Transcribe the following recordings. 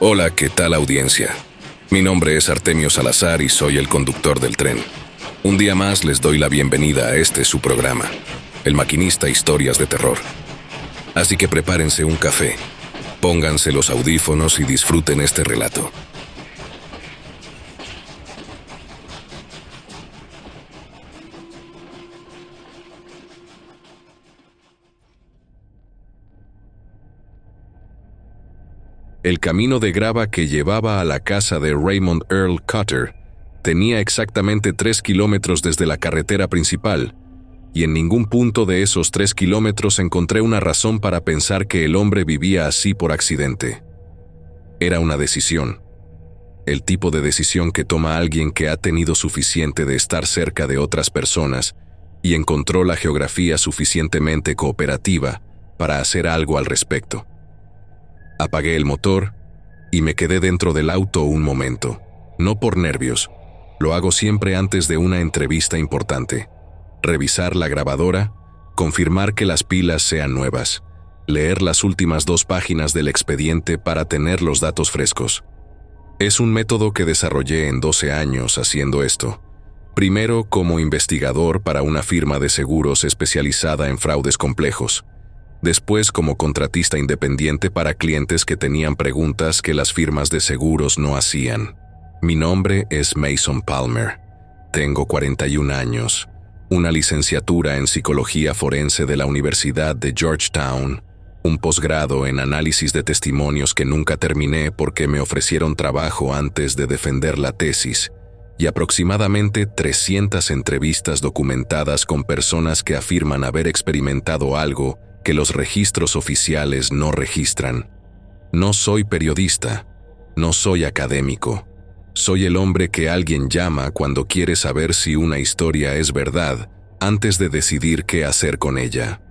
Hola, ¿qué tal audiencia? Mi nombre es Artemio Salazar y soy el conductor del tren. Un día más les doy la bienvenida a este su programa, El Maquinista Historias de Terror. Así que prepárense un café, pónganse los audífonos y disfruten este relato. El camino de grava que llevaba a la casa de Raymond Earl Cutter tenía exactamente 3 kilómetros desde la carretera principal, y en ningún punto de esos 3 kilómetros encontré una razón para pensar que el hombre vivía así por accidente. Era una decisión. El tipo de decisión que toma alguien que ha tenido suficiente de estar cerca de otras personas y encontró la geografía suficientemente cooperativa para hacer algo al respecto. Apagué el motor y me quedé dentro del auto un momento, no por nervios. Lo hago siempre antes de una entrevista importante. Revisar la grabadora, confirmar que las pilas sean nuevas, leer las últimas 2 páginas del expediente para tener los datos frescos. Es un método que desarrollé en 12 años haciendo esto. Primero como investigador para una firma de seguros especializada en fraudes complejos. Después como contratista independiente para clientes que tenían preguntas que las firmas de seguros no hacían. Mi nombre es Mason Palmer. Tengo 41 años, una licenciatura en psicología forense de la Universidad de Georgetown, un posgrado en análisis de testimonios que nunca terminé porque me ofrecieron trabajo antes de defender la tesis, y aproximadamente 300 entrevistas documentadas con personas que afirman haber experimentado algo que los registros oficiales no registran. No soy periodista, no soy académico. Soy el hombre que alguien llama cuando quiere saber si una historia es verdad antes de decidir qué hacer con ella.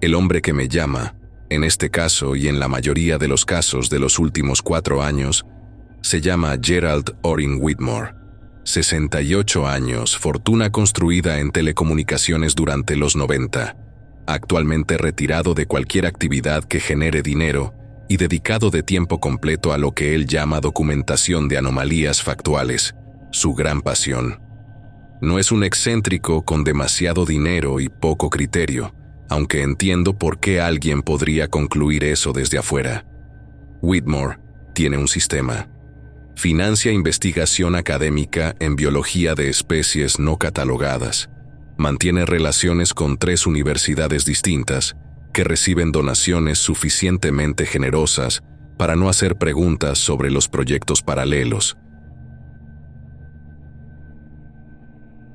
El hombre que me llama, en este caso y en la mayoría de los casos de los últimos 4 años, se llama Gerald Orrin Whitmore. 68 años, fortuna construida en telecomunicaciones durante los 90. Actualmente retirado de cualquier actividad que genere dinero y dedicado de tiempo completo a lo que él llama documentación de anomalías factuales, su gran pasión. No es un excéntrico con demasiado dinero y poco criterio, aunque entiendo por qué alguien podría concluir eso desde afuera. Whitmore tiene un sistema. Financia investigación académica en biología de especies no catalogadas. Mantiene relaciones con 3 universidades distintas que reciben donaciones suficientemente generosas para no hacer preguntas sobre los proyectos paralelos.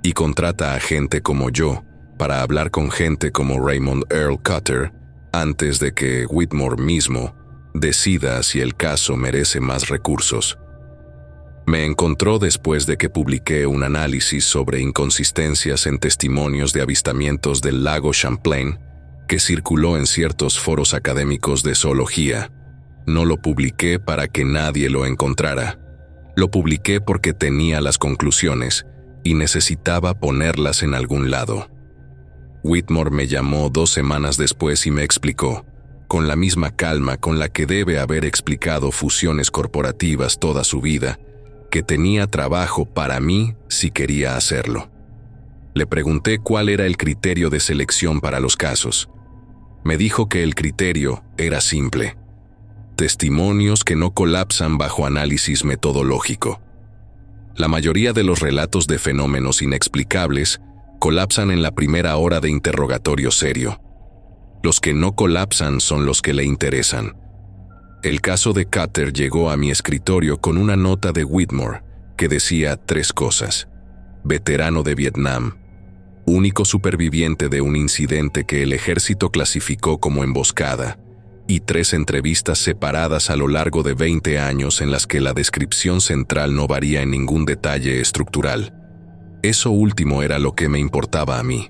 Y contrata a gente como yo para hablar con gente como Raymond Earl Cutter antes de que Whitmore mismo decida si el caso merece más recursos. Me encontró después de que publiqué un análisis sobre inconsistencias en testimonios de avistamientos del lago Champlain que circuló en ciertos foros académicos de zoología. No lo publiqué para que nadie lo encontrara. Lo publiqué porque tenía las conclusiones y necesitaba ponerlas en algún lado. Whitmore me llamó 2 semanas después y me explicó, con la misma calma con la que debe haber explicado fusiones corporativas toda su vida, que tenía trabajo para mí si quería hacerlo. Le pregunté cuál era el criterio de selección para los casos. Me dijo que el criterio era simple: testimonios que no colapsan bajo análisis metodológico. La mayoría de los relatos de fenómenos inexplicables colapsan en la primera hora de interrogatorio serio. Los que no colapsan son los que le interesan. El caso de Cutter llegó a mi escritorio con una nota de Whitmore que decía 3 cosas. Veterano de Vietnam. Único superviviente de un incidente que el ejército clasificó como emboscada. Y 3 entrevistas separadas a lo largo de 20 años en las que la descripción central no varía en ningún detalle estructural. Eso último era lo que me importaba a mí.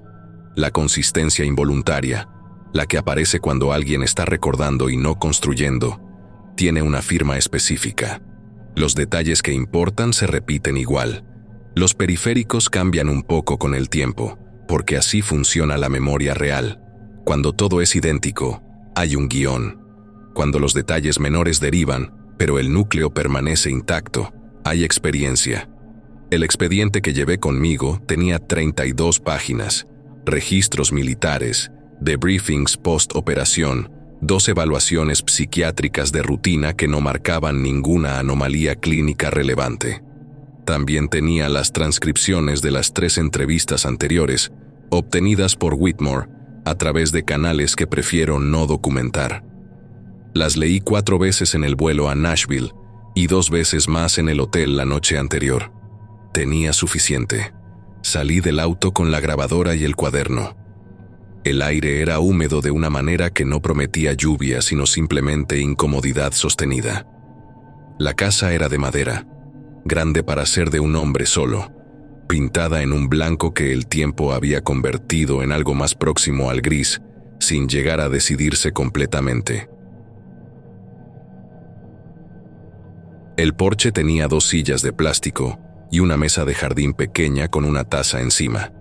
La consistencia involuntaria, la que aparece cuando alguien está recordando y no construyendo, tiene una firma específica. Los detalles que importan se repiten igual. Los periféricos cambian un poco con el tiempo, porque así funciona la memoria real. Cuando todo es idéntico, hay un guión. Cuando los detalles menores derivan, pero el núcleo permanece intacto. Hay experiencia. El expediente que llevé conmigo tenía 32 páginas, registros militares, debriefings post-operación, 2 evaluaciones psiquiátricas de rutina que no marcaban ninguna anomalía clínica relevante. También tenía las transcripciones de las 3 entrevistas anteriores, obtenidas por Whitmore a través de canales que prefiero no documentar. Las leí 4 veces en el vuelo a Nashville y 2 veces más en el hotel la noche anterior. Tenía suficiente. Salí del auto con la grabadora y el cuaderno. El aire era húmedo de una manera que no prometía lluvia, sino simplemente incomodidad sostenida. La casa era de madera, grande para ser de un hombre solo, pintada en un blanco que el tiempo había convertido en algo más próximo al gris, sin llegar a decidirse completamente. El porche tenía 2 sillas de plástico y una mesa de jardín pequeña con una taza encima.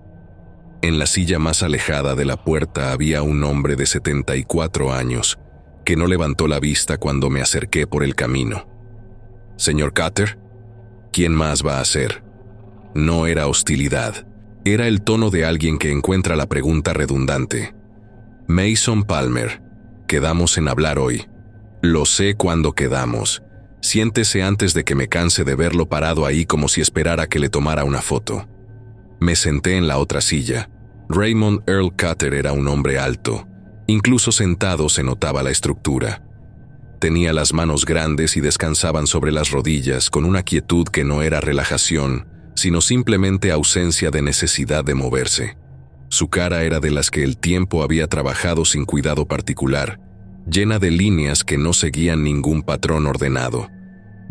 En la silla más alejada de la puerta había un hombre de 74 años, que no levantó la vista cuando me acerqué por el camino. «¿Señor Cutter? ¿Quién más va a ser?» No era hostilidad, era el tono de alguien que encuentra la pregunta redundante. «Mason Palmer, quedamos en hablar hoy. Lo sé cuándo quedamos. Siéntese antes de que me canse de verlo parado ahí como si esperara que le tomara una foto». Me senté en la otra silla. Raymond Earl Cutter era un hombre alto. Incluso sentado se notaba la estructura. Tenía las manos grandes y descansaban sobre las rodillas con una quietud que no era relajación, sino simplemente ausencia de necesidad de moverse. Su cara era de las que el tiempo había trabajado sin cuidado particular, llena de líneas que no seguían ningún patrón ordenado.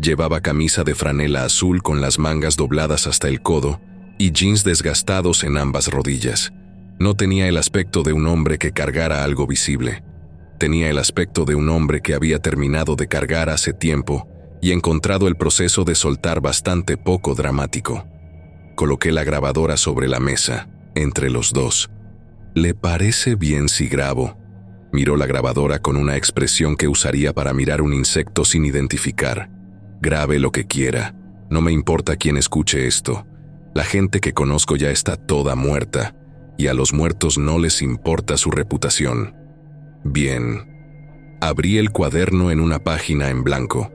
Llevaba camisa de franela azul con las mangas dobladas hasta el codo y jeans desgastados en ambas rodillas. No tenía el aspecto de un hombre que cargara algo visible. Tenía el aspecto de un hombre que había terminado de cargar hace tiempo y encontrado el proceso de soltar bastante poco dramático. Coloqué la grabadora sobre la mesa, entre los dos. «¿Le parece bien si grabo?» Miró la grabadora con una expresión que usaría para mirar un insecto sin identificar. «Grabe lo que quiera. No me importa quién escuche esto. La gente que conozco ya está toda muerta, y a los muertos no les importa su reputación». Bien. Abrí el cuaderno en una página en blanco.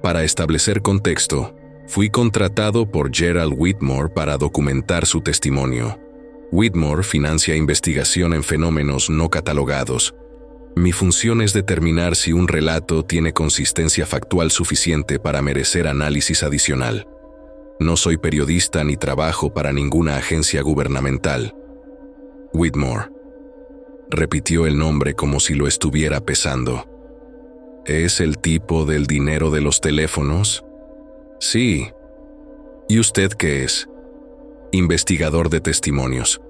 Para establecer contexto, fui contratado por Gerald Whitmore para documentar su testimonio. Whitmore financia investigación en fenómenos no catalogados. Mi función es determinar si un relato tiene consistencia factual suficiente para merecer análisis adicional. No soy periodista ni trabajo para ninguna agencia gubernamental. Whitmore. Repitió el nombre como si lo estuviera pesando. ¿Es el tipo del dinero de los teléfonos? Sí. ¿Y usted qué es? Investigador de testimonios.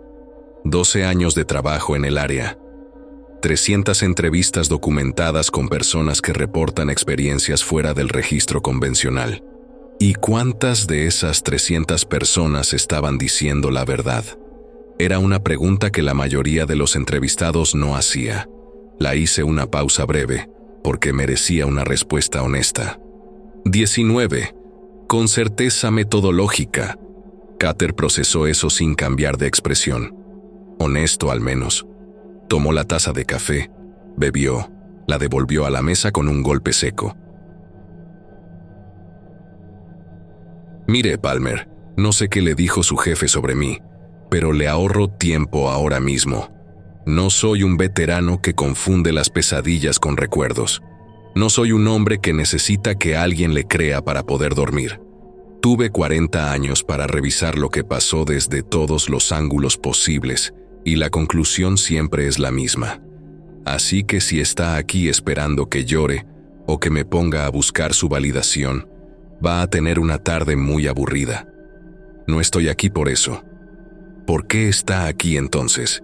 12 años de trabajo en el área. 300 entrevistas documentadas con personas que reportan experiencias fuera del registro convencional. ¿Y cuántas de esas 300 personas estaban diciendo la verdad? Era una pregunta que la mayoría de los entrevistados no hacía. La hice una pausa breve, porque merecía una respuesta honesta. 19. Con certeza metodológica. Cutter procesó eso sin cambiar de expresión. Honesto al menos. Tomó la taza de café, bebió, la devolvió a la mesa con un golpe seco. «Mire, Palmer, no sé qué le dijo su jefe sobre mí, pero le ahorro tiempo ahora mismo. No soy un veterano que confunde las pesadillas con recuerdos. No soy un hombre que necesita que alguien le crea para poder dormir. Tuve 40 años para revisar lo que pasó desde todos los ángulos posibles, y la conclusión siempre es la misma. Así que si está aquí esperando que llore o que me ponga a buscar su validación, va a tener una tarde muy aburrida. No estoy aquí por eso. ¿Por qué está aquí entonces?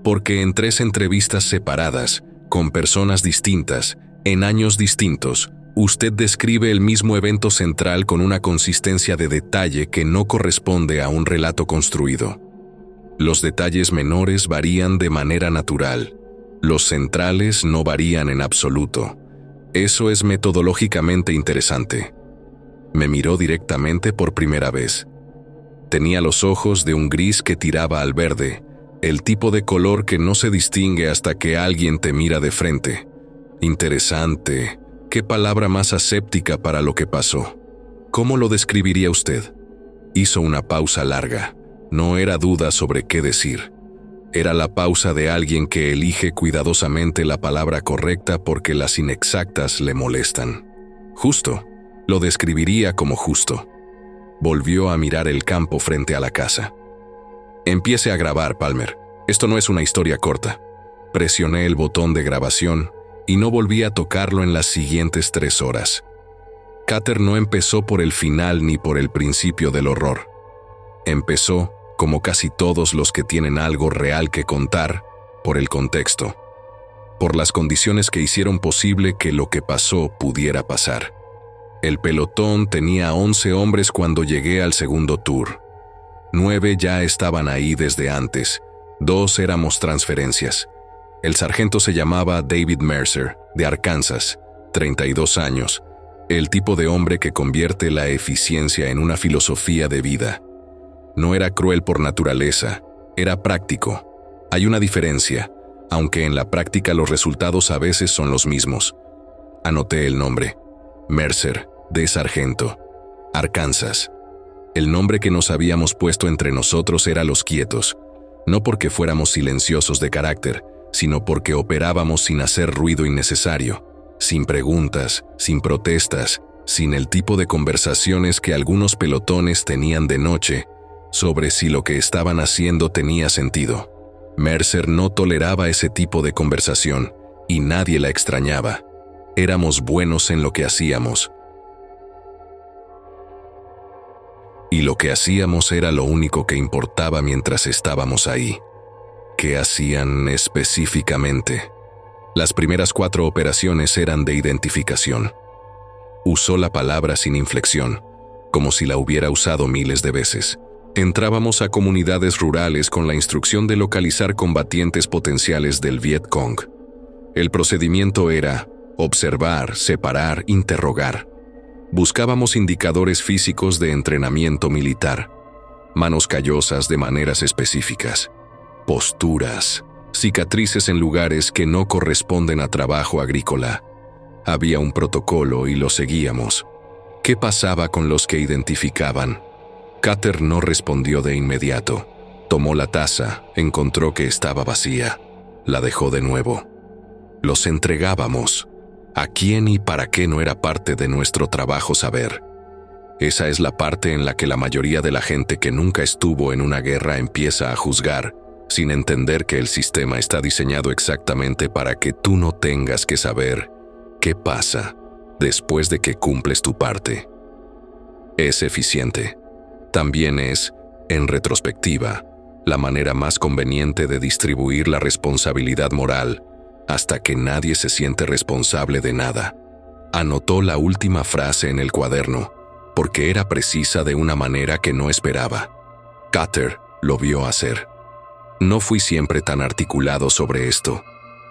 Porque en 3 entrevistas separadas, con personas distintas, en años distintos, usted describe el mismo evento central con una consistencia de detalle que no corresponde a un relato construido. Los detalles menores varían de manera natural. Los centrales no varían en absoluto. Eso es metodológicamente interesante. Me miró directamente por primera vez. Tenía los ojos de un gris que tiraba al verde, el tipo de color que no se distingue hasta que alguien te mira de frente. Interesante. ¿Qué palabra más aséptica para lo que pasó? ¿Cómo lo describiría usted? Hizo una pausa larga. No era duda sobre qué decir. Era la pausa de alguien que elige cuidadosamente la palabra correcta porque las inexactas le molestan. Justo. Lo describiría como justo. Volvió a mirar el campo frente a la casa. Empiece a grabar, Palmer. Esto no es una historia corta. Presioné el botón de grabación y no volví a tocarlo en las siguientes 3 horas. Cutter no empezó por el final ni por el principio del horror. Empezó, como casi todos los que tienen algo real que contar, por el contexto. Por las condiciones que hicieron posible que lo que pasó pudiera pasar. El pelotón tenía 11 hombres cuando llegué al segundo tour. 9 ya estaban ahí desde antes. 2 éramos transferencias. El sargento se llamaba David Mercer, de Arkansas, 32 años, el tipo de hombre que convierte la eficiencia en una filosofía de vida. No era cruel por naturaleza, era práctico. Hay una diferencia, aunque en la práctica los resultados a veces son los mismos. Anoté el nombre. Mercer, de sargento. Arkansas. El nombre que nos habíamos puesto entre nosotros era Los Quietos, no porque fuéramos silenciosos de carácter, sino porque operábamos sin hacer ruido innecesario, sin preguntas, sin protestas, sin el tipo de conversaciones que algunos pelotones tenían de noche sobre si lo que estaban haciendo tenía sentido. Mercer no toleraba ese tipo de conversación y nadie la extrañaba. Éramos buenos en lo que hacíamos. Y lo que hacíamos era lo único que importaba mientras estábamos ahí. ¿Qué hacían específicamente? Las primeras 4 operaciones eran de identificación. Usó la palabra sin inflexión, como si la hubiera usado miles de veces. Entrábamos a comunidades rurales con la instrucción de localizar combatientes potenciales del Viet Cong. El procedimiento era observar, separar, interrogar. Buscábamos indicadores físicos de entrenamiento militar, manos callosas de maneras específicas, posturas, cicatrices en lugares que no corresponden a trabajo agrícola. Había un protocolo y lo seguíamos. ¿Qué pasaba con los que identificaban? Cutter no respondió de inmediato. Tomó la taza, encontró que estaba vacía. La dejó de nuevo. Los entregábamos. ¿A quién y para qué no era parte de nuestro trabajo saber? Esa es la parte en la que la mayoría de la gente que nunca estuvo en una guerra empieza a juzgar, sin entender que el sistema está diseñado exactamente para que tú no tengas que saber qué pasa después de que cumples tu parte. Es eficiente. También es, en retrospectiva, la manera más conveniente de distribuir la responsabilidad moral hasta que nadie se siente responsable de nada. Anotó la última frase en el cuaderno, porque era precisa de una manera que no esperaba. Cutter lo vio hacer. No fui siempre tan articulado sobre esto.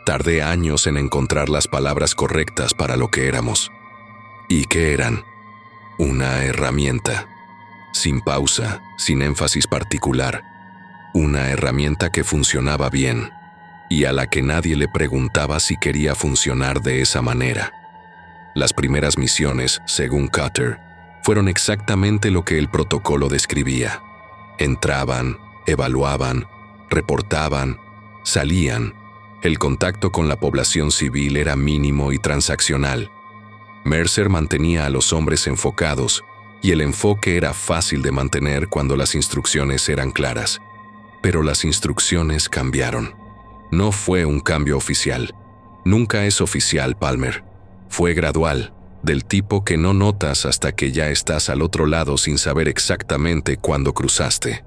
Tardé años en encontrar las palabras correctas para lo que éramos. ¿Y qué eran? Una herramienta. Sin pausa, sin énfasis particular. Una herramienta que funcionaba bien, y a la que nadie le preguntaba si quería funcionar de esa manera. Las primeras misiones, según Cutter, fueron exactamente lo que el protocolo describía. Entraban, evaluaban, reportaban, salían. El contacto con la población civil era mínimo y transaccional. Mercer mantenía a los hombres enfocados, y el enfoque era fácil de mantener cuando las instrucciones eran claras. Pero las instrucciones cambiaron. No fue un cambio oficial. Nunca es oficial, Palmer. Fue gradual, del tipo que no notas hasta que ya estás al otro lado sin saber exactamente cuándo cruzaste.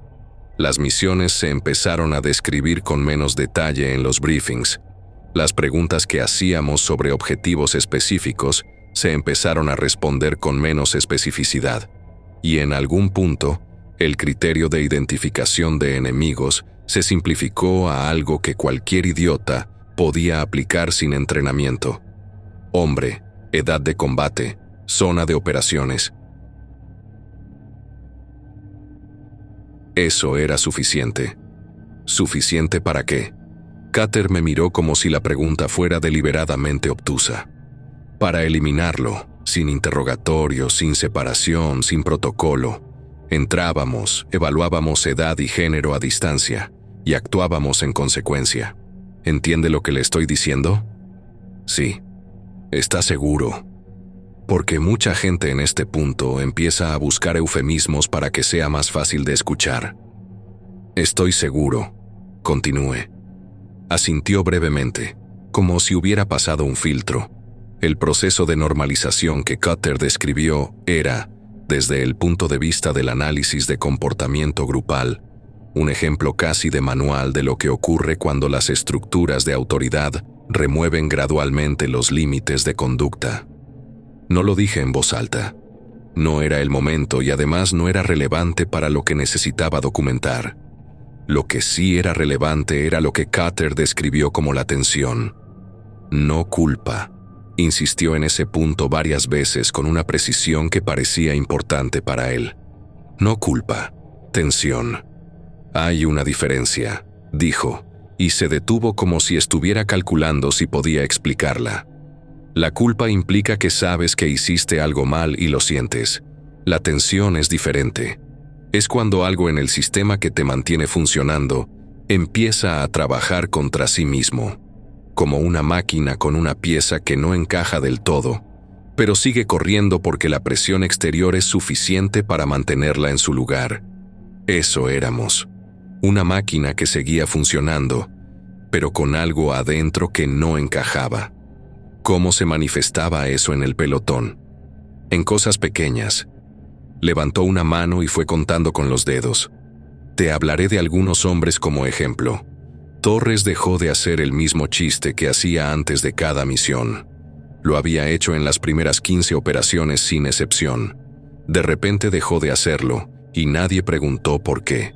Las misiones se empezaron a describir con menos detalle en los briefings. Las preguntas que hacíamos sobre objetivos específicos se empezaron a responder con menos especificidad. Y en algún punto, el criterio de identificación de enemigos se simplificó a algo que cualquier idiota podía aplicar sin entrenamiento. Hombre, edad de combate, zona de operaciones. Eso era suficiente. ¿Suficiente para qué? Cutter me miró como si la pregunta fuera deliberadamente obtusa. Para eliminarlo, sin interrogatorio, sin separación, sin protocolo. Entrábamos, evaluábamos edad y género a distancia, y actuábamos en consecuencia. ¿Entiende lo que le estoy diciendo? Sí. ¿Está seguro? Porque mucha gente en este punto empieza a buscar eufemismos para que sea más fácil de escuchar. Estoy seguro. Continúe. Asintió brevemente, como si hubiera pasado un filtro. El proceso de normalización que Cutter describió era, desde el punto de vista del análisis de comportamiento grupal, un ejemplo casi de manual de lo que ocurre cuando las estructuras de autoridad remueven gradualmente los límites de conducta. No lo dije en voz alta. No era el momento y además no era relevante para lo que necesitaba documentar. Lo que sí era relevante era lo que Cutter describió como la tensión. No culpa. Insistió en ese punto varias veces con una precisión que parecía importante para él. No culpa, tensión. Hay una diferencia, dijo, y se detuvo como si estuviera calculando si podía explicarla. La culpa implica que sabes que hiciste algo mal y lo sientes. La tensión es diferente. Es cuando algo en el sistema que te mantiene funcionando empieza a trabajar contra sí mismo, como una máquina con una pieza que no encaja del todo, pero sigue corriendo porque la presión exterior es suficiente para mantenerla en su lugar. Eso éramos. Una máquina que seguía funcionando, pero con algo adentro que no encajaba. ¿Cómo se manifestaba eso en el pelotón? En cosas pequeñas. Levantó una mano y fue contando con los dedos. Te hablaré de algunos hombres como ejemplo. Torres dejó de hacer el mismo chiste que hacía antes de cada misión. Lo había hecho en las primeras 15 operaciones sin excepción. De repente dejó de hacerlo y nadie preguntó por qué.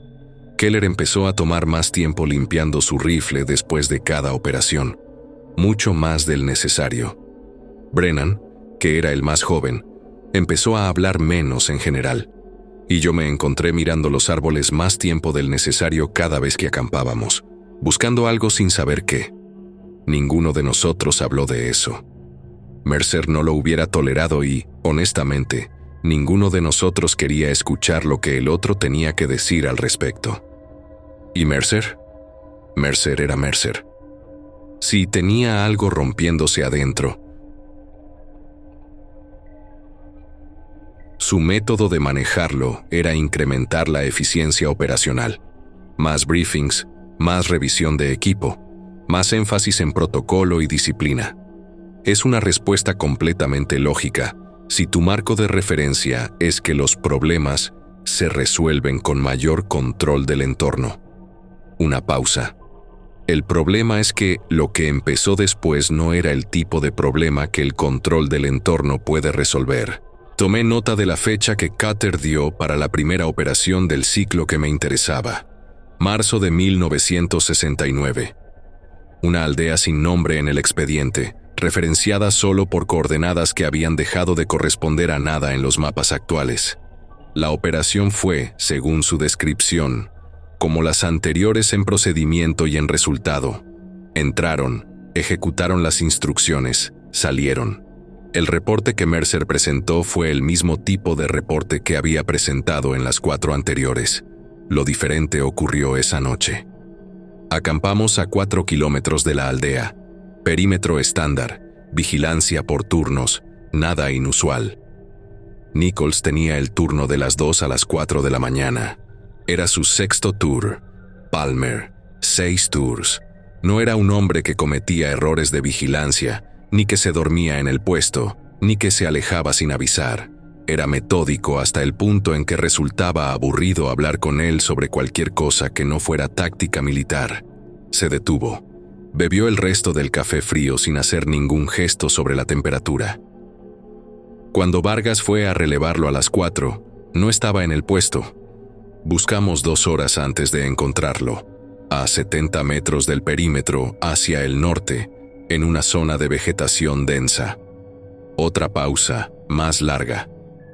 Keller empezó a tomar más tiempo limpiando su rifle después de cada operación. Mucho más del necesario. Brennan, que era el más joven, empezó a hablar menos en general, y yo me encontré mirando los árboles más tiempo del necesario cada vez que acampábamos, buscando algo sin saber qué. Ninguno de nosotros habló de eso. Mercer no lo hubiera tolerado y, honestamente, ninguno de nosotros quería escuchar lo que el otro tenía que decir al respecto. ¿Y Mercer? Mercer era Mercer. Si tenía algo rompiéndose adentro, su método de manejarlo era incrementar la eficiencia operacional. Más briefings, más revisión de equipo, más énfasis en protocolo y disciplina. Es una respuesta completamente lógica si tu marco de referencia es que los problemas se resuelven con mayor control del entorno. Una pausa. El problema es que lo que empezó después no era el tipo de problema que el control del entorno puede resolver. Tomé nota de la fecha que Cutter dio para la primera operación del ciclo que me interesaba. Marzo de 1969. Una aldea sin nombre en el expediente, referenciada solo por coordenadas que habían dejado de corresponder a nada en los mapas actuales. La operación fue, según su descripción, como las anteriores en procedimiento y en resultado. Entraron, ejecutaron las instrucciones, salieron. El reporte que Mercer presentó fue el mismo tipo de reporte que había presentado en las 4 anteriores. Lo diferente ocurrió esa noche. Acampamos a 4 kilómetros de la aldea. Perímetro estándar, vigilancia por turnos, nada inusual. Nichols tenía el turno de las 2 a las 4 de la mañana. Era su 6º tour. Palmer, 6 tours. No era un hombre que cometía errores de vigilancia, ni que se dormía en el puesto, ni que se alejaba sin avisar. Era metódico hasta el punto en que resultaba aburrido hablar con él sobre cualquier cosa que no fuera táctica militar. Se detuvo. Bebió el resto del café frío sin hacer ningún gesto sobre la temperatura. Cuando Vargas fue a relevarlo a las 4, no estaba en el puesto. Buscamos 2 horas antes de encontrarlo, a 70 metros del perímetro hacia el norte, en una zona de vegetación densa. Otra pausa, más larga.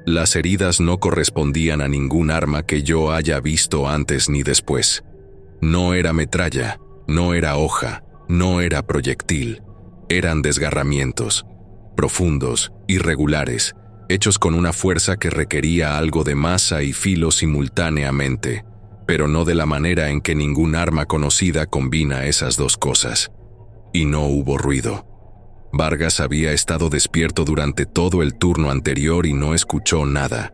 Las heridas no correspondían a ningún arma que yo haya visto antes ni después. No era metralla, no era hoja, no era proyectil. Eran desgarramientos, profundos, irregulares, hechos con una fuerza que requería algo de masa y filo simultáneamente, pero no de la manera en que ningún arma conocida combina esas dos cosas. Y no hubo ruido. Vargas había estado despierto durante todo el turno anterior y no escuchó nada.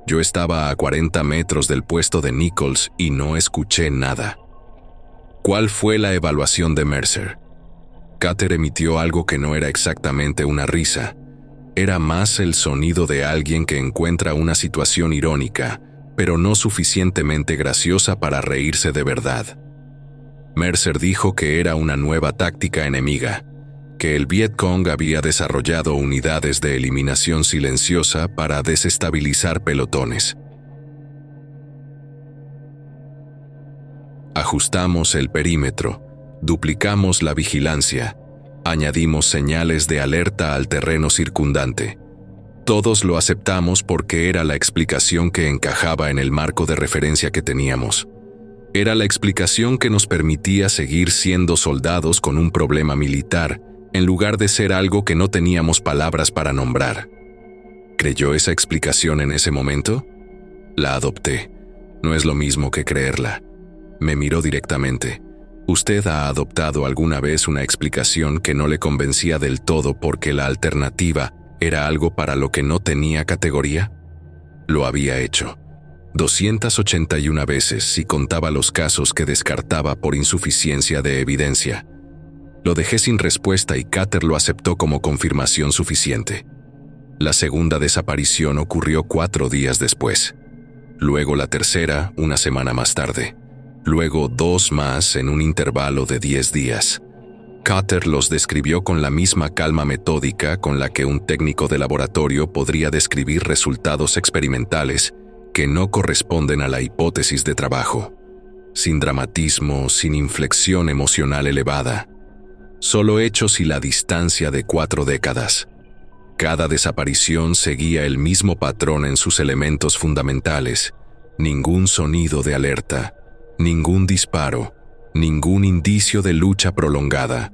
Yo estaba a 40 metros del puesto de Nichols y no escuché nada. ¿Cuál fue la evaluación de Mercer? Cutter emitió algo que no era exactamente una risa. Era más el sonido de alguien que encuentra una situación irónica, pero no suficientemente graciosa para reírse de verdad. Mercer dijo que era una nueva táctica enemiga, que el Vietcong había desarrollado unidades de eliminación silenciosa para desestabilizar pelotones. Ajustamos el perímetro, duplicamos la vigilancia, añadimos señales de alerta al terreno circundante. Todos lo aceptamos porque era la explicación que encajaba en el marco de referencia que teníamos. Era la explicación que nos permitía seguir siendo soldados con un problema militar, en lugar de ser algo que no teníamos palabras para nombrar. ¿Creyó esa explicación en ese momento? La adopté. No es lo mismo que creerla. Me miró directamente. ¿Usted ha adoptado alguna vez una explicación que no le convencía del todo porque la alternativa era algo para lo que no tenía categoría? Lo había hecho. 281 veces si contaba los casos que descartaba por insuficiencia de evidencia. Lo dejé sin respuesta y Cutter lo aceptó como confirmación suficiente. La segunda desaparición ocurrió 4 días después. Luego la tercera, una semana más tarde. Luego 2 más en un intervalo de 10 días. Cutter los describió con la misma calma metódica con la que un técnico de laboratorio podría describir resultados experimentales que no corresponden a la hipótesis de trabajo. Sin dramatismo, sin inflexión emocional elevada. Solo hechos y la distancia de 4 décadas. Cada desaparición seguía el mismo patrón en sus elementos fundamentales. Ningún sonido de alerta, ningún disparo, ningún indicio de lucha prolongada.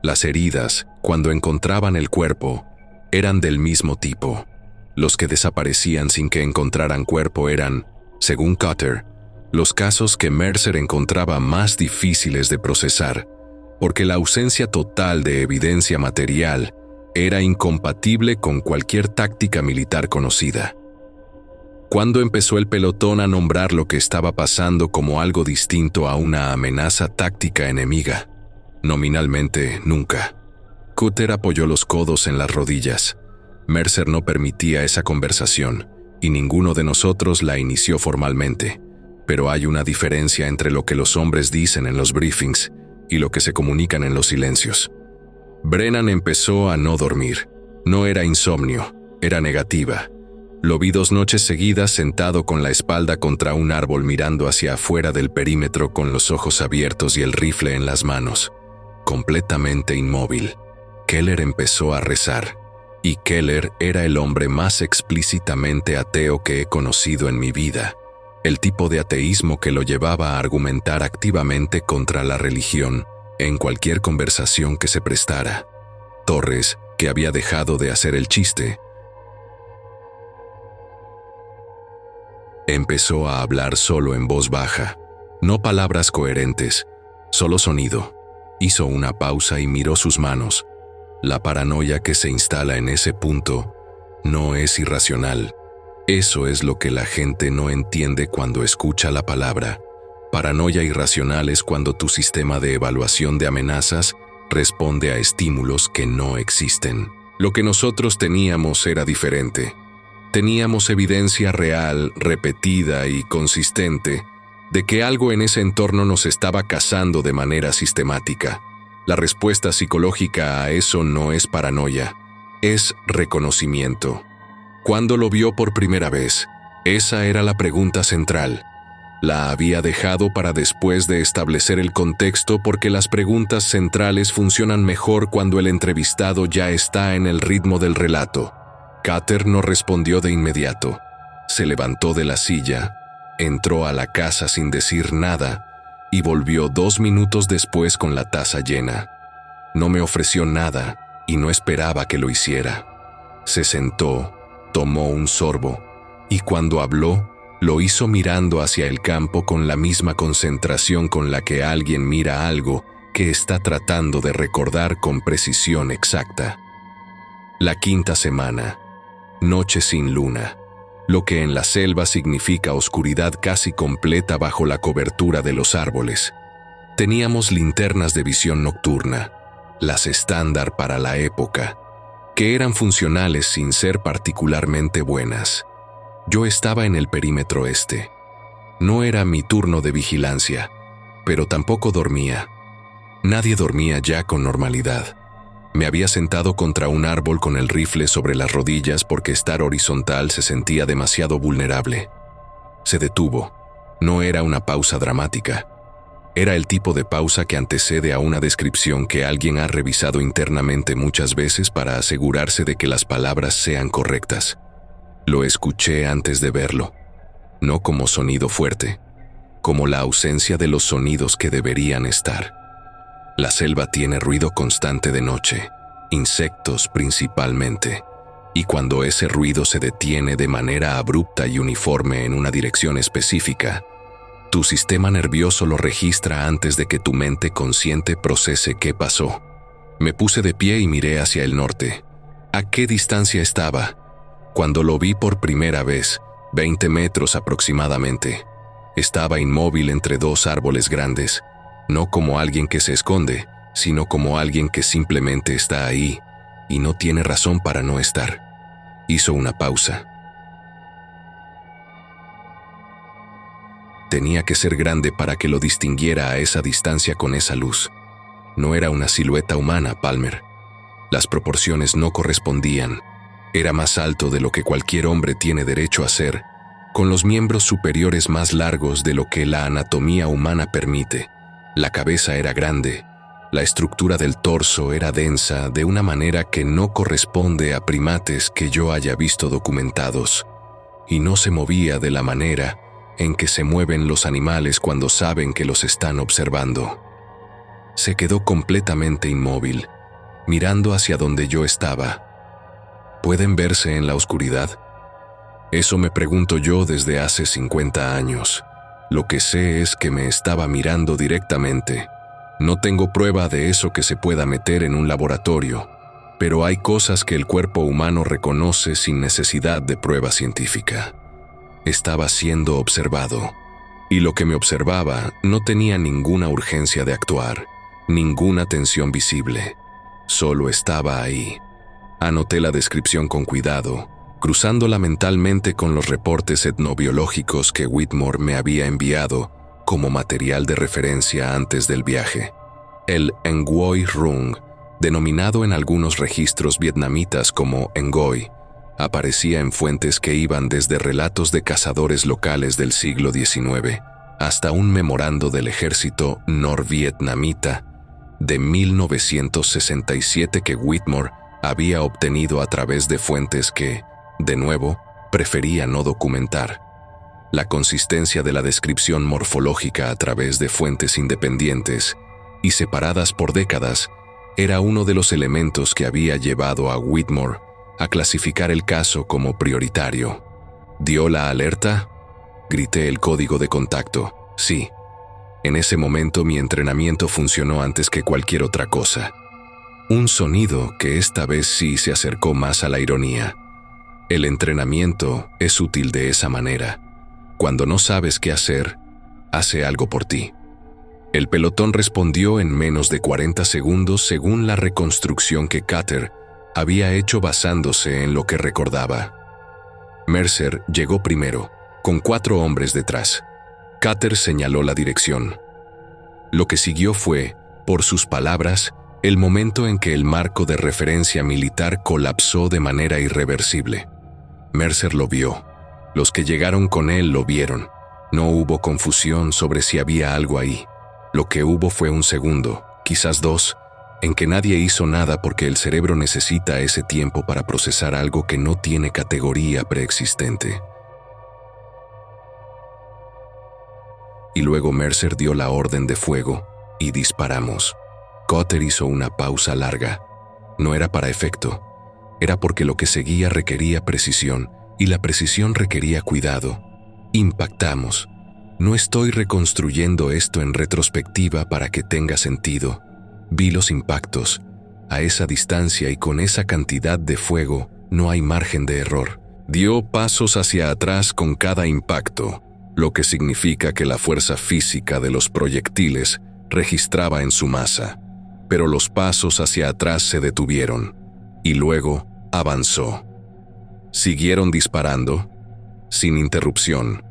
Las heridas, cuando encontraban el cuerpo, eran del mismo tipo. Los que desaparecían sin que encontraran cuerpo eran, según Cutter, los casos que Mercer encontraba más difíciles de procesar, porque la ausencia total de evidencia material era incompatible con cualquier táctica militar conocida. ¿Cuándo empezó el pelotón a nombrar lo que estaba pasando como algo distinto a una amenaza táctica enemiga? Nominalmente, nunca. Cutter apoyó los codos en las rodillas. Mercer no permitía esa conversación, y ninguno de nosotros la inició formalmente. Pero hay una diferencia entre lo que los hombres dicen en los briefings y lo que se comunican en los silencios. Brennan empezó a no dormir. No era insomnio, era negativa. Lo vi 2 noches seguidas sentado con la espalda contra un árbol mirando hacia afuera del perímetro con los ojos abiertos y el rifle en las manos. Completamente inmóvil. Keller empezó a rezar. Y Keller era el hombre más explícitamente ateo que he conocido en mi vida. El tipo de ateísmo que lo llevaba a argumentar activamente contra la religión en cualquier conversación que se prestara. Torres, que había dejado de hacer el chiste, empezó a hablar solo en voz baja, no palabras coherentes, solo sonido. Hizo una pausa y miró sus manos. La paranoia que se instala en ese punto no es irracional. Eso es lo que la gente no entiende cuando escucha la palabra. Paranoia irracional es cuando tu sistema de evaluación de amenazas responde a estímulos que no existen. Lo que nosotros teníamos era diferente. Teníamos evidencia real, repetida y consistente de que algo en ese entorno nos estaba cazando de manera sistemática. La respuesta psicológica a eso no es paranoia, es reconocimiento. ¿Cuándo lo vio por primera vez? Esa era la pregunta central. La había dejado para después de establecer el contexto porque las preguntas centrales funcionan mejor cuando el entrevistado ya está en el ritmo del relato. Cutter no respondió de inmediato. Se levantó de la silla, entró a la casa sin decir nada y volvió 2 minutos después con la taza llena. No me ofreció nada y no esperaba que lo hiciera. Se sentó, tomó un sorbo y cuando habló, lo hizo mirando hacia el campo con la misma concentración con la que alguien mira algo que está tratando de recordar con precisión exacta. La 5ª semana. Noche sin luna. Lo que en la selva significa oscuridad casi completa bajo la cobertura de los árboles. Teníamos linternas de visión nocturna, las estándar para la época, que eran funcionales sin ser particularmente buenas. Yo estaba en el perímetro este. No era mi turno de vigilancia, pero tampoco dormía. Nadie dormía ya con normalidad. Me había sentado contra un árbol con el rifle sobre las rodillas porque estar horizontal se sentía demasiado vulnerable. Se detuvo. No era una pausa dramática. Era el tipo de pausa que antecede a una descripción que alguien ha revisado internamente muchas veces para asegurarse de que las palabras sean correctas. Lo escuché antes de verlo, no como sonido fuerte, como la ausencia de los sonidos que deberían estar. La selva tiene ruido constante de noche, insectos principalmente, y cuando ese ruido se detiene de manera abrupta y uniforme en una dirección específica, tu sistema nervioso lo registra antes de que tu mente consciente procese qué pasó. Me puse de pie y miré hacia el norte. ¿A qué distancia estaba? Cuando lo vi por primera vez, 20 metros aproximadamente, estaba inmóvil entre 2 árboles grandes, no como alguien que se esconde, sino como alguien que simplemente está ahí y no tiene razón para no estar. Hizo una pausa. Tenía que ser grande para que lo distinguiera a esa distancia con esa luz. No era una silueta humana, Palmer. Las proporciones no correspondían. Era más alto de lo que cualquier hombre tiene derecho a ser, con los miembros superiores más largos de lo que la anatomía humana permite. La cabeza era grande, la estructura del torso era densa de una manera que no corresponde a primates que yo haya visto documentados, y no se movía de la manera en que se mueven los animales cuando saben que los están observando. Se quedó completamente inmóvil, mirando hacia donde yo estaba. ¿Pueden verse en la oscuridad? Eso me pregunto yo desde hace 50 años. Lo que sé es que me estaba mirando directamente. No tengo prueba de eso que se pueda meter en un laboratorio, pero hay cosas que el cuerpo humano reconoce sin necesidad de prueba científica. Estaba siendo observado, y lo que me observaba no tenía ninguna urgencia de actuar, ninguna tensión visible. Solo estaba ahí. Anoté la descripción con cuidado, cruzándola mentalmente con los reportes etnobiológicos que Whitmore me había enviado como material de referencia antes del viaje. El Ngoy Rung, denominado en algunos registros vietnamitas como Ngoy, aparecía en fuentes que iban desde relatos de cazadores locales del siglo XIX hasta un memorando del ejército norvietnamita de 1967 que Whitmore había obtenido a través de fuentes que, de nuevo, prefería no documentar. La consistencia de la descripción morfológica a través de fuentes independientes y separadas por décadas era uno de los elementos que había llevado a Whitmore a clasificar el caso como prioritario. ¿Dio la alerta? Grité el código de contacto. Sí. En ese momento mi entrenamiento funcionó antes que cualquier otra cosa. Un sonido que esta vez sí se acercó más a la ironía. El entrenamiento es útil de esa manera. Cuando no sabes qué hacer, hace algo por ti. El pelotón respondió en menos de 40 segundos según la reconstrucción que Cutter había hecho basándose en lo que recordaba. Mercer llegó primero, con 4 hombres detrás. Cutter señaló la dirección. Lo que siguió fue, por sus palabras, el momento en que el marco de referencia militar colapsó de manera irreversible. Mercer lo vio. Los que llegaron con él lo vieron. No hubo confusión sobre si había algo ahí. Lo que hubo fue un segundo, quizás dos, en que nadie hizo nada porque el cerebro necesita ese tiempo para procesar algo que no tiene categoría preexistente. Y luego Mercer dio la orden de fuego y disparamos. Cutter hizo una pausa larga. No era para efecto. Era porque lo que seguía requería precisión y la precisión requería cuidado. Impactamos. No estoy reconstruyendo esto en retrospectiva para que tenga sentido. Vi los impactos. A esa distancia y con esa cantidad de fuego no hay margen de error. Dio pasos hacia atrás con cada impacto, lo que significa que la fuerza física de los proyectiles registraba en su masa. Pero los pasos hacia atrás se detuvieron y luego avanzó. Siguieron disparando, sin interrupción.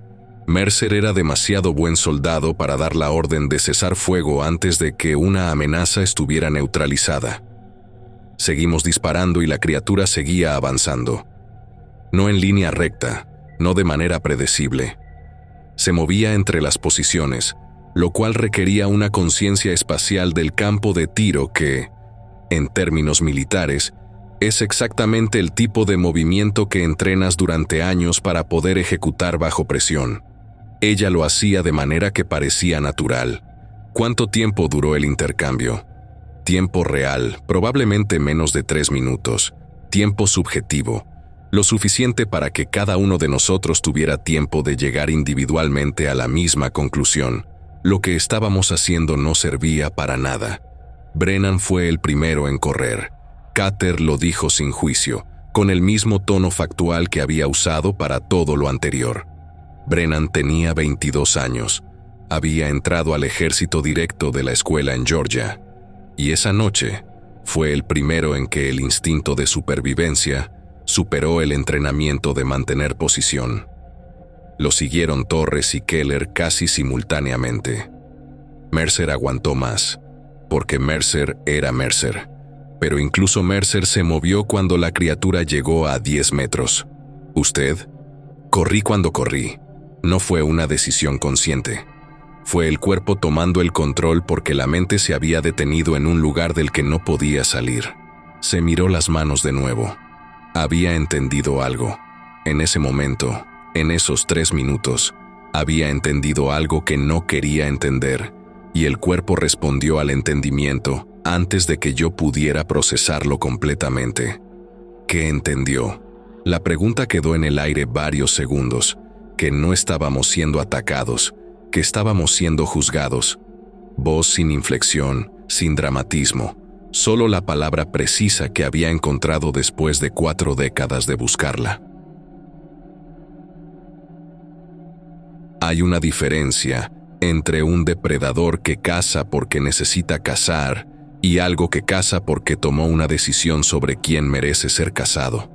Mercer era demasiado buen soldado para dar la orden de cesar fuego antes de que una amenaza estuviera neutralizada. Seguimos disparando y la criatura seguía avanzando. No en línea recta, no de manera predecible. Se movía entre las posiciones, lo cual requería una conciencia espacial del campo de tiro que, en términos militares, es exactamente el tipo de movimiento que entrenas durante años para poder ejecutar bajo presión. Ella lo hacía de manera que parecía natural. ¿Cuánto tiempo duró el intercambio? Tiempo real, probablemente menos de 3 minutos. Tiempo subjetivo, lo suficiente para que cada uno de nosotros tuviera tiempo de llegar individualmente a la misma conclusión. Lo que estábamos haciendo no servía para nada. Brennan fue el primero en correr. Cutter lo dijo sin juicio, con el mismo tono factual que había usado para todo lo anterior. Brennan tenía 22 años. Había entrado al ejército directo de la escuela en Georgia. Y esa noche fue el primero en que el instinto de supervivencia superó el entrenamiento de mantener posición. Lo siguieron Torres y Keller casi simultáneamente. Mercer aguantó más, porque Mercer era Mercer. Pero incluso Mercer se movió cuando la criatura llegó a 10 metros. ¿Usted? Corrí cuando corrí. No fue una decisión consciente. Fue el cuerpo tomando el control porque la mente se había detenido en un lugar del que no podía salir. Se miró las manos de nuevo. Había entendido algo. En ese momento, en esos 3 minutos, había entendido algo que no quería entender, y el cuerpo respondió al entendimiento antes de que yo pudiera procesarlo completamente. ¿Qué entendió? La pregunta quedó en el aire varios segundos, que no estábamos siendo atacados, que estábamos siendo juzgados. Voz sin inflexión, sin dramatismo, solo la palabra precisa que había encontrado después de 4 décadas de buscarla. Hay una diferencia entre un depredador que caza porque necesita cazar y algo que caza porque tomó una decisión sobre quién merece ser cazado.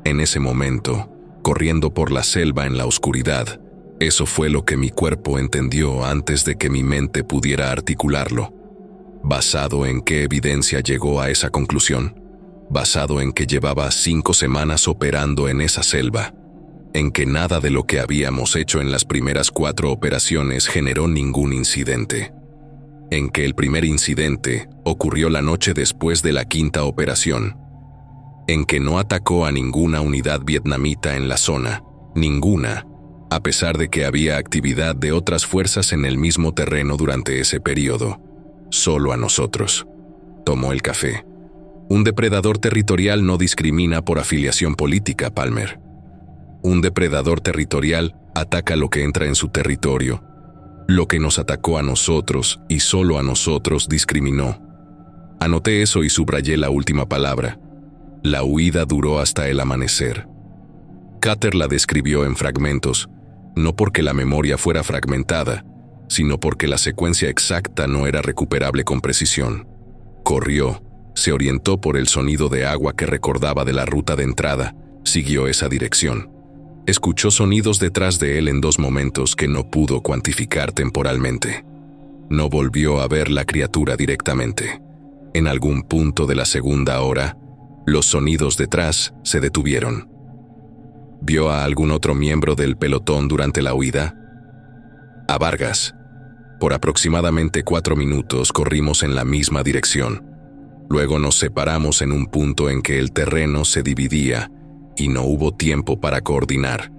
En ese momento, corriendo por la selva en la oscuridad, eso fue lo que mi cuerpo entendió antes de que mi mente pudiera articularlo. ¿Basado en qué evidencia llegó a esa conclusión? Basado en que llevaba 5 semanas operando en esa selva, en que nada de lo que habíamos hecho en las primeras 4 operaciones generó ningún incidente, en que el primer incidente ocurrió la noche después de la 5ª operación, en que no atacó a ninguna unidad vietnamita en la zona, ninguna, a pesar de que había actividad de otras fuerzas en el mismo terreno durante ese periodo, solo a nosotros. Tomó el café. Un depredador territorial no discrimina por afiliación política, Palmer. Un depredador territorial ataca lo que entra en su territorio. Lo que nos atacó a nosotros y solo a nosotros discriminó. Anoté eso y subrayé la última palabra. La huida duró hasta el amanecer. Cutter la describió en fragmentos, no porque la memoria fuera fragmentada, sino porque la secuencia exacta no era recuperable con precisión. Corrió, se orientó por el sonido de agua que recordaba de la ruta de entrada, siguió esa dirección. Escuchó sonidos detrás de él en 2 momentos que no pudo cuantificar temporalmente. No volvió a ver la criatura directamente. En algún punto de la 2ª hora, los sonidos detrás se detuvieron. ¿Vio a algún otro miembro del pelotón durante la huida? a Vargas. Por aproximadamente 4 minutos corrimos en la misma dirección. Luego nos separamos en un punto en que el terreno se dividía y no hubo tiempo para coordinar.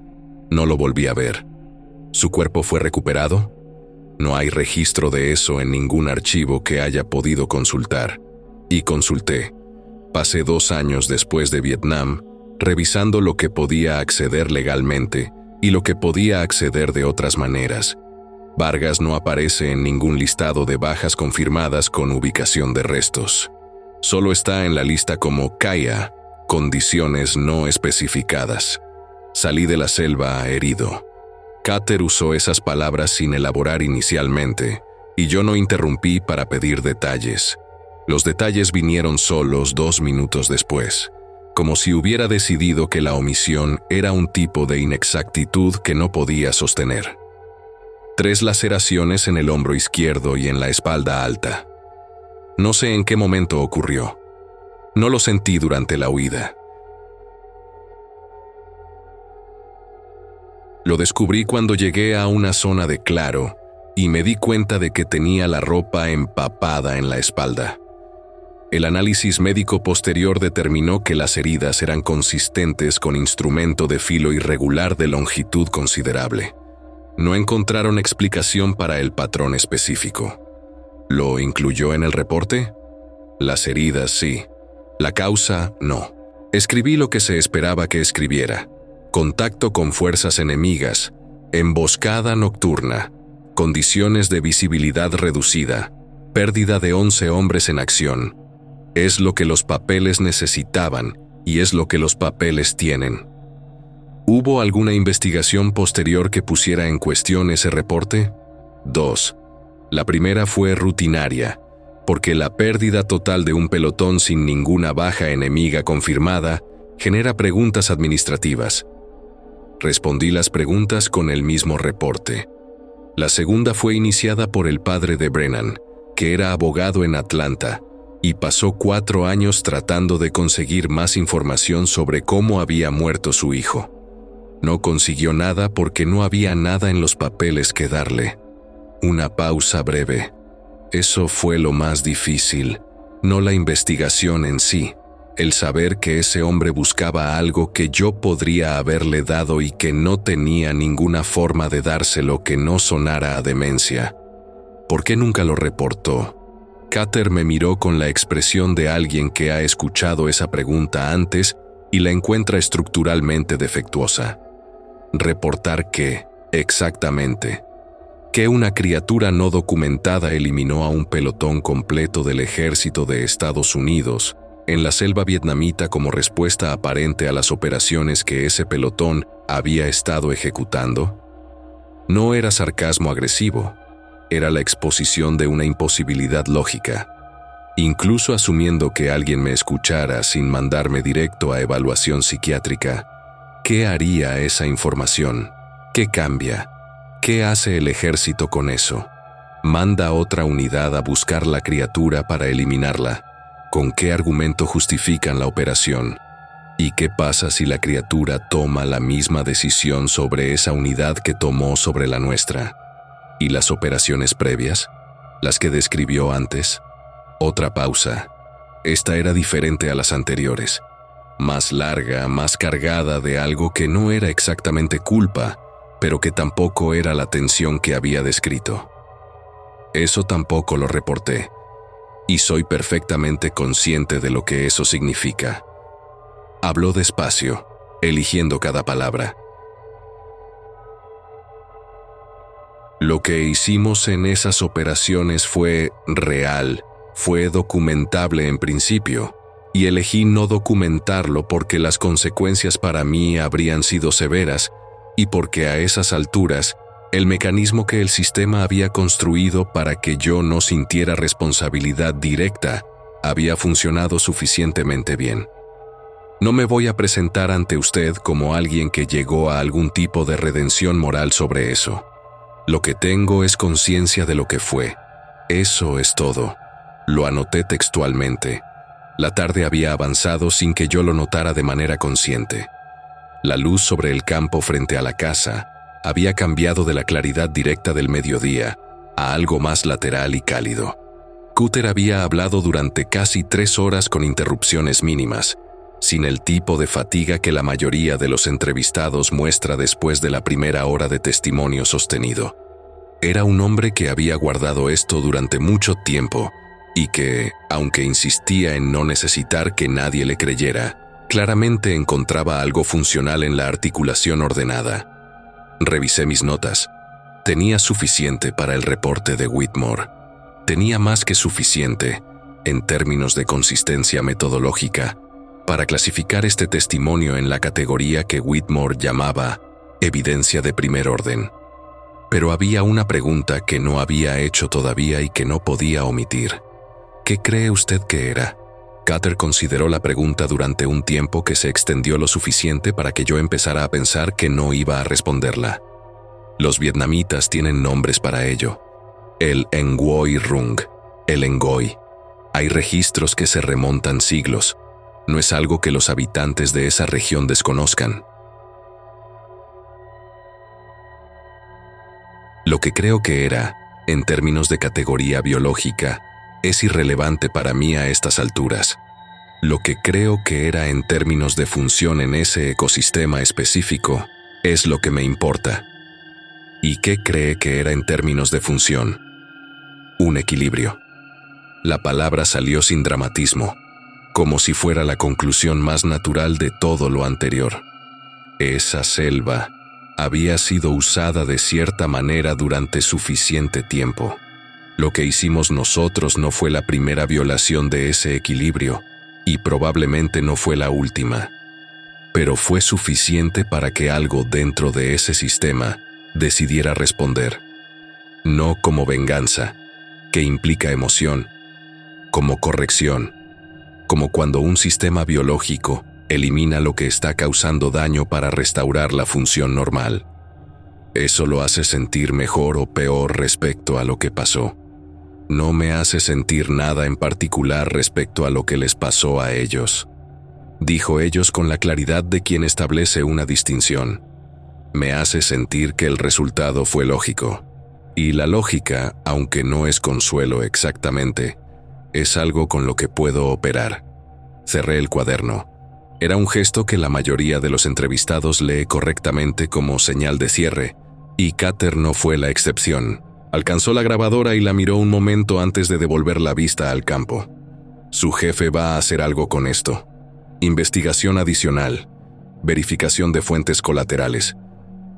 No lo volví a ver. ¿Su cuerpo fue recuperado? No hay registro de eso en ningún archivo que haya podido consultar. Y consulté. Pasé 2 años después de Vietnam, revisando lo que podía acceder legalmente y lo que podía acceder de otras maneras. Vargas no aparece en ningún listado de bajas confirmadas con ubicación de restos. Solo está en la lista como CAIA, condiciones no especificadas. Salí de la selva herido. Cutter usó esas palabras sin elaborar inicialmente, y yo no interrumpí para pedir detalles. Los detalles vinieron solos 2 minutos después, como si hubiera decidido que la omisión era un tipo de inexactitud que no podía sostener. 3 laceraciones en el hombro izquierdo y en la espalda alta. No sé en qué momento ocurrió. No lo sentí durante la huida. Lo descubrí cuando llegué a una zona de claro y me di cuenta de que tenía la ropa empapada en la espalda. El análisis médico posterior determinó que las heridas eran consistentes con instrumento de filo irregular de longitud considerable. No encontraron explicación para el patrón específico. ¿Lo incluyó en el reporte? Las heridas sí. La causa no. Escribí lo que se esperaba que escribiera. Contacto con fuerzas enemigas, emboscada nocturna, condiciones de visibilidad reducida, pérdida de 11 hombres en acción. Es lo que los papeles necesitaban y es lo que los papeles tienen. ¿Hubo alguna investigación posterior que pusiera en cuestión ese reporte? 2. La primera fue rutinaria, porque la pérdida total de un pelotón sin ninguna baja enemiga confirmada genera preguntas administrativas. Respondí las preguntas con el mismo reporte. La segunda fue iniciada por el padre de Brennan, que era abogado en Atlanta, y pasó 4 años tratando de conseguir más información sobre cómo había muerto su hijo. No consiguió nada porque no había nada en los papeles que darle. Una pausa breve. Eso fue lo más difícil, no la investigación en sí. El saber que ese hombre buscaba algo que yo podría haberle dado y que no tenía ninguna forma de dárselo que no sonara a demencia. ¿Por qué nunca lo reportó? Cutter me miró con la expresión de alguien que ha escuchado esa pregunta antes y la encuentra estructuralmente defectuosa. ¿Reportar qué? Exactamente. Que una criatura no documentada eliminó a un pelotón completo del ejército de Estados Unidos en la selva vietnamita como respuesta aparente a las operaciones que ese pelotón había estado ejecutando. No era sarcasmo agresivo, era la exposición de una imposibilidad lógica. Incluso asumiendo que alguien me escuchara sin mandarme directo a evaluación psiquiátrica, ¿qué haría esa información? ¿Qué cambia? ¿Qué hace el ejército con eso? ¿Manda otra unidad a buscar la criatura para eliminarla? ¿Con qué argumento justifican la operación? ¿Y qué pasa si la criatura toma la misma decisión sobre esa unidad que tomó sobre la nuestra? ¿Y las operaciones previas? ¿Las que describió antes? Otra pausa. Esta era diferente a las anteriores. Más larga, más cargada de algo que no era exactamente culpa, pero que tampoco era la tensión que había descrito. Eso tampoco lo reporté. Y soy perfectamente consciente de lo que eso significa. Habló despacio, eligiendo cada palabra. Lo que hicimos en esas operaciones fue real, fue documentable en principio, y elegí no documentarlo porque las consecuencias para mí habrían sido severas y porque a esas alturas el mecanismo que el sistema había construido para que yo no sintiera responsabilidad directa había funcionado suficientemente bien. No me voy a presentar ante usted como alguien que llegó a algún tipo de redención moral sobre eso. Lo que tengo es conciencia de lo que fue. Eso es todo. Lo anoté textualmente. La tarde había avanzado sin que yo lo notara de manera consciente. La luz sobre el campo frente a la casa, Había cambiado de la claridad directa del mediodía a algo más lateral y cálido. Cutter había hablado durante casi 3 horas con interrupciones mínimas, sin el tipo de fatiga que la mayoría de los entrevistados muestra después de la primera hora de testimonio sostenido. Era un hombre que había guardado esto durante mucho tiempo y que, aunque insistía en no necesitar que nadie le creyera, claramente encontraba algo funcional en la articulación ordenada. Revisé mis notas. Tenía suficiente para el reporte de Whitmore. Tenía más que suficiente, en términos de consistencia metodológica, para clasificar este testimonio en la categoría que Whitmore llamaba evidencia de primer orden. Pero había una pregunta que no había hecho todavía y que no podía omitir. ¿Qué cree usted que era? Cutter consideró la pregunta durante un tiempo que se extendió lo suficiente para que yo empezara a pensar que no iba a responderla. Los vietnamitas tienen nombres para ello. El Nguoi Rung, el Ngoi. Hay registros que se remontan siglos. No es algo que los habitantes de esa región desconozcan. Lo que creo que era, en términos de categoría biológica, es irrelevante para mí a estas alturas. Lo que creo que era en términos de función en ese ecosistema específico es lo que me importa. ¿Y qué cree que era en términos de función? Un equilibrio. La palabra salió sin dramatismo, como si fuera la conclusión más natural de todo lo anterior. Esa selva había sido usada de cierta manera durante suficiente tiempo. Lo que hicimos nosotros no fue la primera violación de ese equilibrio, y probablemente no fue la última. Pero fue suficiente para que algo dentro de ese sistema decidiera responder. No como venganza, que implica emoción, como corrección, como cuando un sistema biológico elimina lo que está causando daño para restaurar la función normal. Eso lo hace sentir mejor o peor respecto a lo que pasó. No me hace sentir nada en particular respecto a lo que les pasó a ellos. Dijo ellos con la claridad de quien establece una distinción. Me hace sentir que el resultado fue lógico. Y la lógica, aunque no es consuelo exactamente, es algo con lo que puedo operar. Cerré el cuaderno. Era un gesto que la mayoría de los entrevistados lee correctamente como señal de cierre, y Cutter no fue la excepción. Alcanzó la grabadora y la miró un momento antes de devolver la vista al campo. Su jefe va a hacer algo con esto. Investigación adicional. Verificación de fuentes colaterales.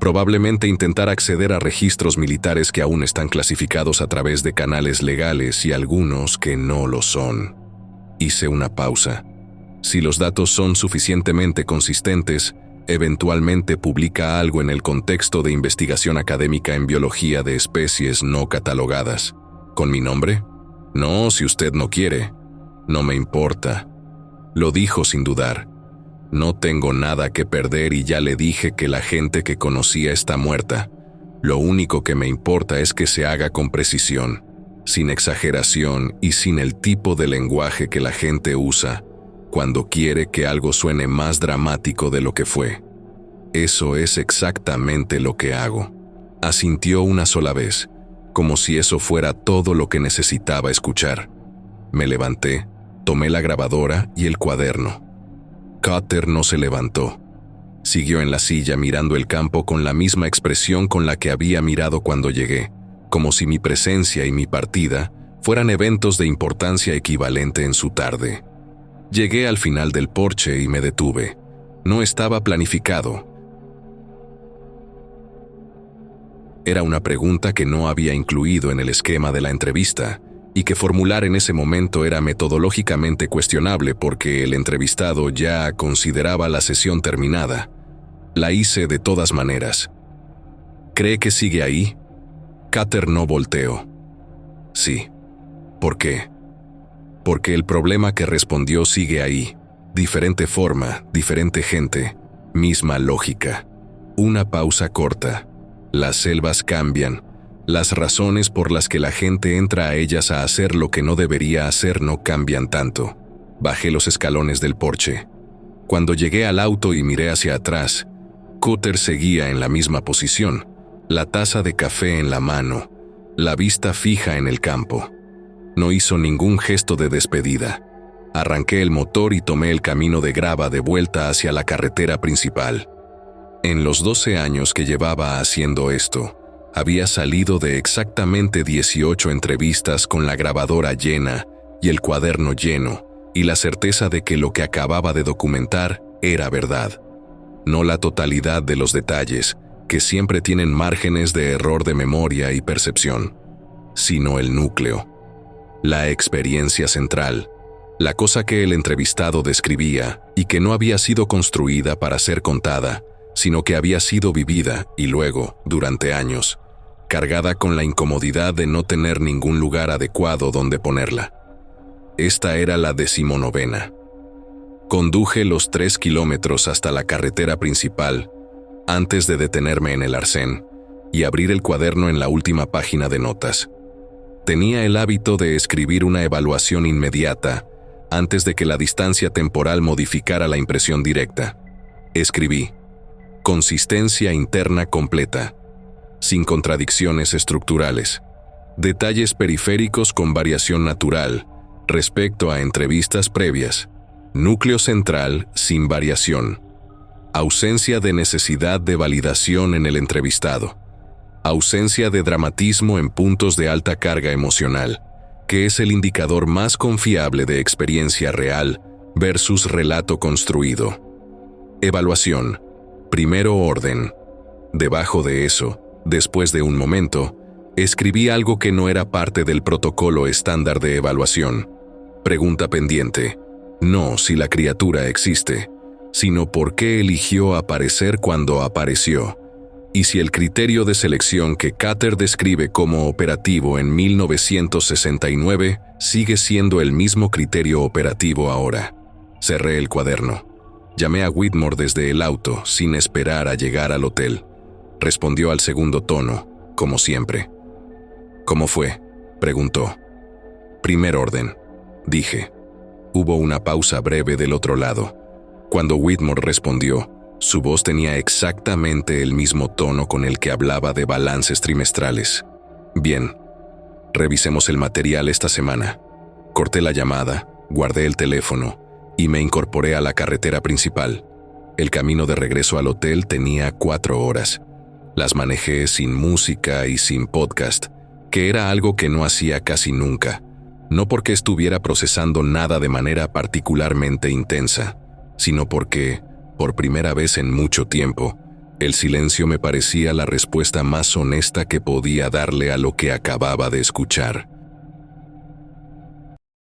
Probablemente intentar acceder a registros militares que aún están clasificados a través de canales legales y algunos que no lo son. Hice una pausa. Si los datos son suficientemente consistentes, eventualmente publica algo en el contexto de investigación académica en biología de especies no catalogadas. ¿Con mi nombre? No, si usted no quiere. No me importa. Lo dijo sin dudar. No tengo nada que perder y ya le dije que la gente que conocía está muerta. Lo único que me importa es que se haga con precisión, sin exageración y sin el tipo de lenguaje que la gente usa cuando quiere que algo suene más dramático de lo que fue. Eso es exactamente lo que hago. Asintió una sola vez, como si eso fuera todo lo que necesitaba escuchar. Me levanté, tomé la grabadora y el cuaderno. Cutter no se levantó. Siguió en la silla mirando el campo con la misma expresión con la que había mirado cuando llegué, como si mi presencia y mi partida fueran eventos de importancia equivalente en su tarde. Llegué al final del porche y me detuve. No estaba planificado. Era una pregunta que no había incluido en el esquema de la entrevista y que formular en ese momento era metodológicamente cuestionable porque el entrevistado ya consideraba la sesión terminada. La hice de todas maneras. ¿Cree que sigue ahí? Cutter no volteó. Sí. ¿Por qué? Porque el problema que respondió sigue ahí. Diferente forma, diferente gente, misma lógica. Una pausa corta. Las selvas cambian. Las razones por las que la gente entra a ellas a hacer lo que no debería hacer no cambian tanto. Bajé los escalones del porche. Cuando llegué al auto y miré hacia atrás, Cutter seguía en la misma posición, la taza de café en la mano, la vista fija en el campo. No hizo ningún gesto de despedida. Arranqué el motor y tomé el camino de grava de vuelta hacia la carretera principal. En los 12 años que llevaba haciendo esto, había salido de exactamente 18 entrevistas con la grabadora llena y el cuaderno lleno, y la certeza de que lo que acababa de documentar era verdad. No la totalidad de los detalles, que siempre tienen márgenes de error de memoria y percepción, sino el núcleo, la experiencia central, la cosa que el entrevistado describía y que no había sido construida para ser contada, sino que había sido vivida y luego, durante años, cargada con la incomodidad de no tener ningún lugar adecuado donde ponerla. Esta era la 19ª. Conduje los 3 kilómetros hasta la carretera principal, antes de detenerme en el arcén y abrir el cuaderno en la última página de notas. Tenía el hábito de escribir una evaluación inmediata, antes de que la distancia temporal modificara la impresión directa. Escribí: consistencia interna completa, sin contradicciones estructurales, detalles periféricos con variación natural respecto a entrevistas previas, núcleo central sin variación, ausencia de necesidad de validación en el entrevistado, ausencia de dramatismo en puntos de alta carga emocional, que es el indicador más confiable de experiencia real versus relato construido. Evaluación, primero orden. Debajo de eso, después de un momento, escribí algo que no era parte del protocolo estándar de evaluación. Pregunta pendiente. No si la criatura existe, sino por qué eligió aparecer cuando apareció, y si el criterio de selección que Cutter describe como operativo en 1969 sigue siendo el mismo criterio operativo ahora. Cerré el cuaderno. Llamé a Whitmore desde el auto, sin esperar a llegar al hotel. Respondió al segundo tono, como siempre. ¿Cómo fue?, preguntó. Primer orden, dije. Hubo una pausa breve del otro lado. Cuando Whitmore respondió, su voz tenía exactamente el mismo tono con el que hablaba de balances trimestrales. Bien, revisemos el material esta semana. Corté la llamada, guardé el teléfono y me incorporé a la carretera principal. El camino de regreso al hotel tenía 4 horas. Las manejé sin música y sin podcast, que era algo que no hacía casi nunca. No porque estuviera procesando nada de manera particularmente intensa, sino porque, por primera vez en mucho tiempo, el silencio me parecía la respuesta más honesta que podía darle a lo que acababa de escuchar.